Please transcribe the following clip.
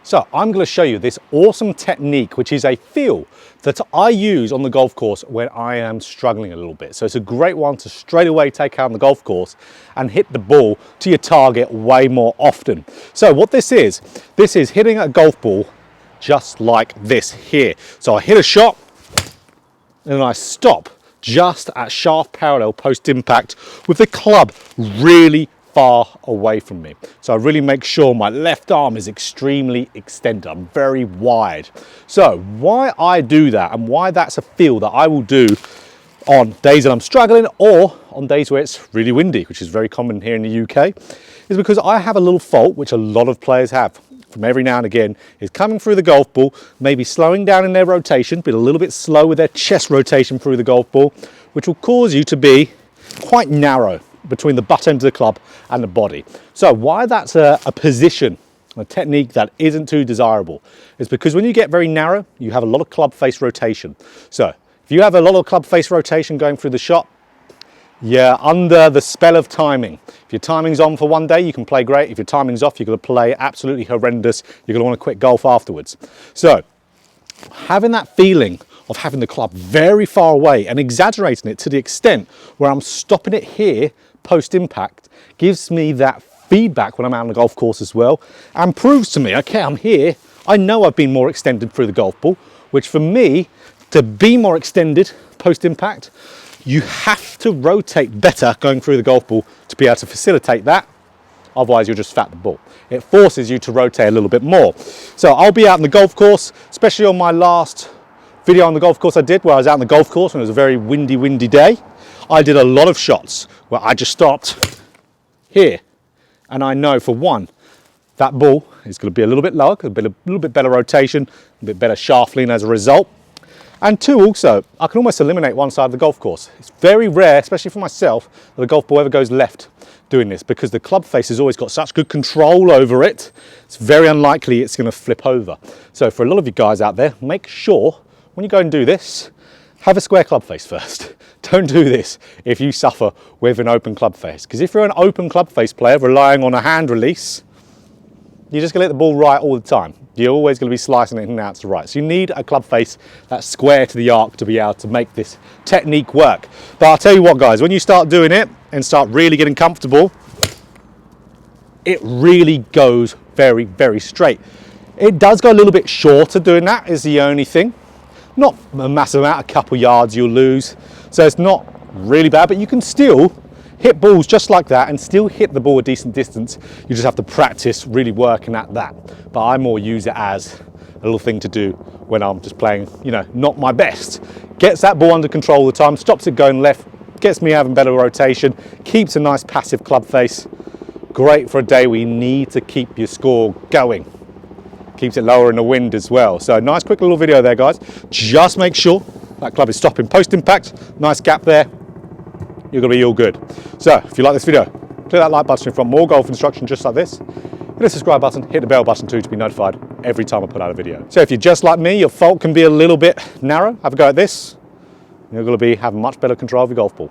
So I'm going to show you this awesome technique, which is a feel that I use on the golf course when I am struggling a little bit. So it's a great one to straight away take out on the golf course and hit the ball to your target way more often. So what this is hitting a golf ball just like this here. So I hit a shot and then I stop just at shaft parallel post impact with the club really far away from me. So I really make sure my left arm is extremely extended. I'm very wide. So why I do that and why that's a feel that I will do on days that I'm struggling or on days where it's really windy, which is very common here in the UK, is because I have a little fault, which a lot of players have from every now and again, is coming through the golf ball, maybe slowing down in their rotation, but a little bit slow with their chest rotation through the golf ball, which will cause you to be quite narrow between the butt end of the club and the body. So why that's a position, a technique that isn't too desirable, is because when you get very narrow, you have a lot of club face rotation. So if you have a lot of club face rotation going through the shot, you're under the spell of timing. If your timing's on for one day, you can play great. If your timing's off, you're going to play absolutely horrendous. You're going to want to quit golf afterwards. So having that feeling of having the club very far away and exaggerating it to the extent where I'm stopping it here post impact gives me that feedback when I'm out on the golf course as well, and proves to me, okay, I'm here. I know I've been more extended through the golf ball, which for me, to be more extended post impact, you have to rotate better going through the golf ball to be able to facilitate that. Otherwise, you'll just fat the ball. It forces you to rotate a little bit more. So I'll be out on the golf course, especially on my last video on the golf course I did, where I was out on the golf course and it was a very windy day. I did a lot of shots where I just stopped here. And I know for one, that ball is going to be a little bit lower, a little bit better rotation, a bit better shaft lean as a result. And two, also, I can almost eliminate one side of the golf course. It's very rare, especially for myself, that the golf ball ever goes left doing this, because the club face has always got such good control over it. It's very unlikely it's going to flip over. So for a lot of you guys out there, make sure when you go and do this, have a square club face first. Don't do this if you suffer with an open club face, because if you're an open club face player relying on a hand release, you're just going to hit the ball right all the time. You're always going to be slicing it in and out to the right. So you need a club face that's square to the arc to be able to make this technique work. But I'll tell you what, guys, when you start doing it and start really getting comfortable, it really goes very, very straight. It does go a little bit shorter doing that, is the only thing. Not a massive amount, a couple yards you'll lose. So it's not really bad, but you can still hit balls just like that and still hit the ball a decent distance. You just have to practice really working at that. But I more use it as a little thing to do when I'm just playing, you know, not my best. Gets that ball under control all the time, stops it going left, gets me having better rotation, keeps a nice passive club face. Great for a day where you need to keep your score going. Keeps it lower in the wind as well. So nice quick little video there, guys. Just make sure that club is stopping post impact. Nice gap there. You're going to be all good. So if you like this video, click that like button for more golf instruction just like this. Hit the subscribe button, hit the bell button too to be notified every time I put out a video. So if you're just like me, your fault can be a little bit narrow. Have a go at this. You're going to be having much better control of your golf ball.